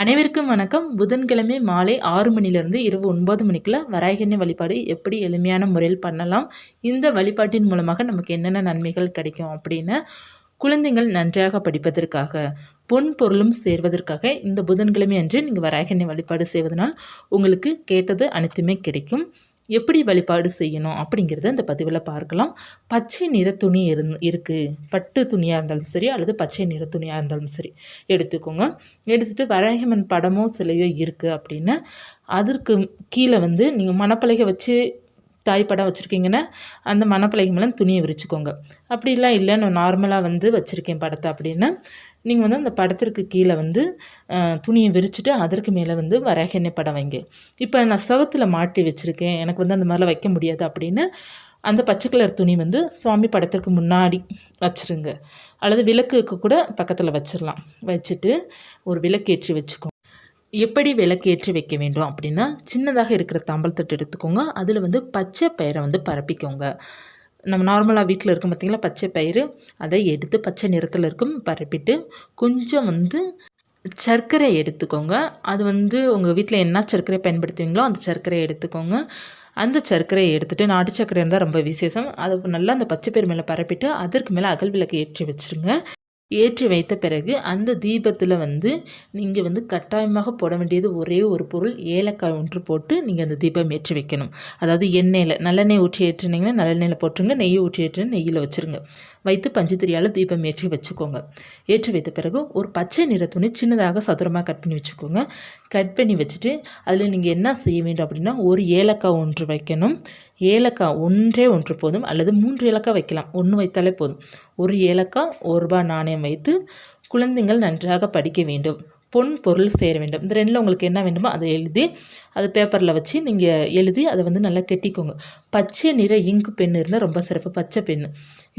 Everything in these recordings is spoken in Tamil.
அனைவருக்கும் வணக்கம். புதன்கிழமை மாலை 6 மணிலிருந்து இரவு 9 மணிக்குள்ள வராகி வழிபாடு எப்படி எளிமையான முறையில் பண்ணலாம், இந்த வழிபாட்டின் மூலமாக நமக்கு என்னென்ன நன்மைகள் கிடைக்கும் அப்படின்னு குழந்தைகள் நன்றாக படிப்பதற்காக, பொன் பொருளும் சேர்வதற்காக இந்த புதன்கிழமை அன்று நீங்கள் வராகி வழிபாடு செய்வதனால் உங்களுக்கு கேட்டது அனைத்துமே கிடைக்கும். எப்படி வழிபாடு செய்யணும் அப்படிங்கிறத இந்த பதிவில் பார்க்கலாம். பச்சை நிற துணி இருக்குது, பட்டு துணியாக இருந்தாலும் சரி அல்லது பச்சை நிற துணியாக இருந்தாலும் சரி எடுத்துக்கோங்க. எடுத்துகிட்டு வராகியம்மன் படமோ சிலையோ இருக்குது அப்படின்னா அதற்கு கீழே நீங்கள் மணப்பலகை வச்சு தாய்ப்படம் வச்சுருக்கீங்கன்னா அந்த மணப்பலகை மேலே துணியை விரிச்சுக்கோங்க. அப்படிலாம் இல்லை, நான் நார்மலாக வச்சுருக்கேன் படத்தை அப்படின்னா நீங்கள் அந்த படத்திற்கு கீழே துணியை விரிச்சுட்டு அதற்கு மேலே வராகி படம் வைங்க. இப்போ நான் செவத்தில் மாட்டி வச்சுருக்கேன், எனக்கு அந்த மாதிரிலாம் வைக்க முடியாது அப்படின்னு அந்த பச்சை கலர் துணி சுவாமி படத்திற்கு முன்னாடி வச்சுருங்க. அல்லது விளக்குக்கு கூட பக்கத்தில் வச்சிடலாம். வச்சுட்டு ஒரு விளக்கேற்றி வச்சுக்கோங்க. எப்படி விளக்கேற்றி வைக்க வேண்டும் அப்படின்னா சின்னதாக இருக்கிற தாம்பல் எடுத்துக்கோங்க. அதில் பச்சை பயிரை பரப்பிக்கோங்க. நம்ம நார்மலாக வீட்டில் இருக்கும் பார்த்திங்களா பச்சை பயிறு, அதை எடுத்து பச்சை நிறத்தில் இருக்கும் பரப்பிட்டு கொஞ்சம் சர்க்கரை எடுத்துக்கோங்க. அது உங்கள் வீட்டில் என்ன சர்க்கரை பயன்படுத்துவீங்களோ அந்த சர்க்கரையை எடுத்துக்கோங்க. அந்த சர்க்கரையை எடுத்துகிட்டு நாட்டு சர்க்கரை இருந்தால் ரொம்ப விசேஷம். அதை நல்லா அந்த பச்சை பயிர் மேலே பரப்பிட்டு அதற்கு மேலே அகல் விளக்கு ஏற்றி வச்சுருங்க. ஏற்றி வைத்த பிறகு அந்த தீபத்தில் நீங்கள் கட்டாயமாக போட வேண்டியது ஒரே ஒரு பொருள், ஏலக்காய் ஒன்று போட்டு நீங்கள் அந்த தீபம் ஏற்றி வைக்கணும். அதாவது எண்ணெயில் நல்லெண்ணெய் ஊற்றி ஏற்றினீங்கன்னா நல்லெண்ணெயில் போட்டுருங்க, நெய் ஊற்றி ஏற்றினா நெய்யில் வச்சுருங்க. வைத்து பஞ்சுத்திரியால் தீபம் ஏற்றி வச்சுக்கோங்க. ஏற்றி வைத்த பிறகு ஒரு பச்சை நிற துணி சின்னதாக சதுரமாக கட் பண்ணி வச்சுக்கோங்க. கட் பண்ணி வச்சுட்டு அதில் நீங்கள் என்ன செய்ய வேண்டும் அப்படின்னா ஒரு ஏலக்காய் ஒன்று வைக்கணும். ஏலக்காய் ஒன்று போதும், அல்லது 3 ஏலக்காய் வைக்கலாம். 1 வைத்தாலே போதும். ஒரு ஏலக்காய், ₹1 நாணயம் வைத்து குழந்தைகள் நன்றாக படிக்க வேண்டும். பொன் பொருள் சேர வேண்டும். இந்த ரெண்டில் உங்களுக்கு என்ன வேண்டுமோ அதை எழுதி அது பேப்பரில் வச்சு நீங்கள் எழுதி அதை நல்லா கெட்டிக்கோங்க. பச்சை நிற இங்கு பென் இருந்தால் ரொம்ப சிறப்பு. பச்சை பென்னு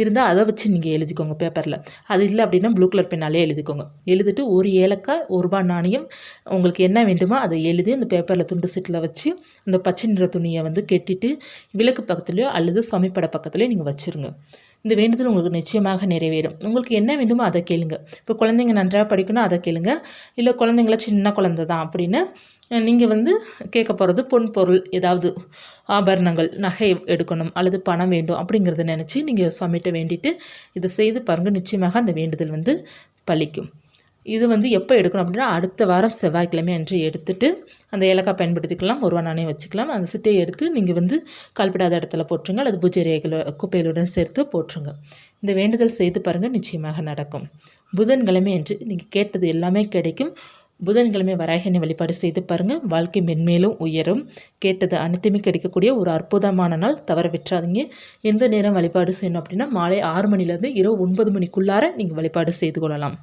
இருந்தால் அதை வச்சு நீங்கள் எழுதிக்கோங்க பேப்பரில். அது இல்லை அப்படின்னா ப்ளூ கலர் பெண்ணாலே எழுதிக்கோங்க. எழுதிட்டு ஒரு ஏலக்காய், ₹1 நாணயம் உங்களுக்கு என்ன வேண்டுமோ அதை எழுதி அந்த பேப்பரில் துண்டு சீட்டில் வச்சு அந்த பச்சை நிற துணியை கெட்டிட்டு விளக்கு பக்கத்துலையோ அல்லது சுவாமி பட பக்கத்துலையோ நீங்கள் வச்சுருங்க. இந்த வேண்டுதல் உங்களுக்கு நிச்சயமாக நிறைவேறும். உங்களுக்கு என்ன வேண்டுமோ அதை கேளுங்க. இப்போ குழந்தைங்க நன்றாக படிக்கணும் அதை கேளுங்க. இல்லை குழந்தைங்கள சின்ன குழந்தை தான் அப்படின்னு நீங்கள் கேட்க போகிறது பொன் பொருள், ஏதாவது ஆபரணங்கள், நகை எடுக்கணும் அல்லது பணம் வேண்டும் அப்படிங்கிறத நினச்சி நீங்கள் சுவாமிகிட்ட வேண்டிட்டு இதை செய்து பாருங்கள். நிச்சயமாக அந்த வேண்டுதல் பலிக்கும். இது எப்போ எடுக்கணும் அப்படின்னா அடுத்த வாரம் செவ்வாய்க்கிழமை அன்று எடுத்துகிட்டு அந்த ஏலக்காய் பயன்படுத்திக்கலாம். ₹1 நாணயம் வச்சுக்கலாம். அந்த சிட்டையை எடுத்து நீங்கள் கால்படாத இடத்துல போட்டுருங்க, அல்லது பூஜை ரேகையில் குப்பைகளுடன் சேர்த்து போட்டுருங்க. இந்த வேண்டுதல் செய்து பாருங்கள், நிச்சயமாக நடக்கும். புதன்கிழமை அன்று நீங்கள் கேட்டது எல்லாமே கிடைக்கும். புதன்கிழமை வராகி வழிபாடு செய்து பாருங்கள், வாழ்க்கை மென்மேலும் உயரும். கேட்டது அனைத்துமே கிடைக்கக்கூடிய ஒரு அற்புதமான நாள், தவற விட்டுறாதீங்க. எந்த நேரம் வழிபாடு செய்யணும் அப்படின்னா மாலை 6 மணிலேருந்து இரவு 9 மணிக்குள்ளார நீங்கள் வழிபாடு செய்து கொள்ளலாம்.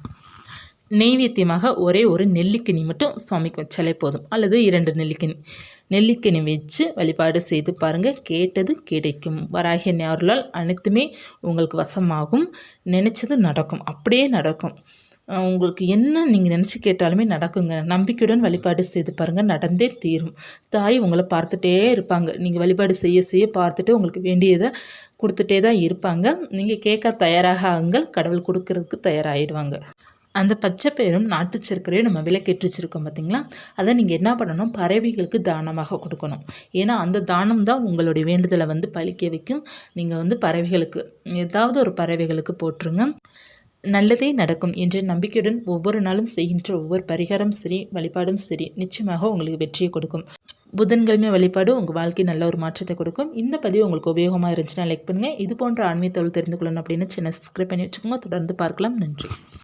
நெய்வேத்தியமாக ஒரே ஒரு நெல்லிக்கனி மட்டும் சுவாமிக்கு வச்சாலே போதும், அல்லது 2 நெல்லிக்கனி வச்சு வழிபாடு செய்து பாருங்கள். கேட்டது கிடைக்கும். வராகி அருளால் அனைத்துமே உங்களுக்கு வசமாகும். நினச்சது நடக்கும், அப்படியே நடக்கும். உங்களுக்கு என்ன நீங்கள் நினச்சி கேட்டாலுமே நடக்குங்க. நம்பிக்கையுடன் வழிபாடு செய்து பாருங்கள், நடந்தே தீரும். தாய் உங்களை பார்த்துட்டே இருப்பாங்க. நீங்கள் வழிபாடு செய்ய செய்ய பார்த்துட்டு உங்களுக்கு வேண்டியதை கொடுத்துட்டே தான் இருப்பாங்க. நீங்கள் கேட்க தயாராக ஆகுங்கள், கடவுள் கொடுக்கறதுக்கு தயாராகிடுவாங்க. அந்த பச்சை பயிரும் நாட்டு சர்க்கரையும் நம்ம விலைக்கேற்றி வச்சுருக்கோம் பார்த்திங்களா, அதை நீங்கள் என்ன பண்ணணும், பறவைகளுக்கு தானமாக கொடுக்கணும். ஏன்னா அந்த தானம் தான் உங்களுடைய வேண்டுதலை பலிக்க வைக்கும். நீங்கள் பறவைகளுக்கு ஏதாவது ஒரு பறவைகளுக்கு போட்டுருங்க. நல்லதே நடக்கும் என்ற நம்பிக்கையுடன் ஒவ்வொரு நாளும் செய்கின்ற ஒவ்வொரு பரிகாரம் சரி, வழிபாடும் சரி, நிச்சயமாக உங்களுக்கு வெற்றியை கொடுக்கும். புதன்கிழமை வழிபாடு உங்கள் வாழ்க்கை நல்ல ஒரு மாற்றத்தை கொடுக்கும். இந்த பதிவு உங்களுக்கு உபயோகமாக இருந்துச்சுன்னா லைக் பண்ணுங்கள். இது போன்ற ஆன்மீக தகவல் தெரிந்து கொள்ளணும் அப்படின்னு சின்ன சப்ஸ்கிரைப் பண்ணி வச்சுக்கோங்க. தொடர்ந்து பார்க்கலாம். நன்றி.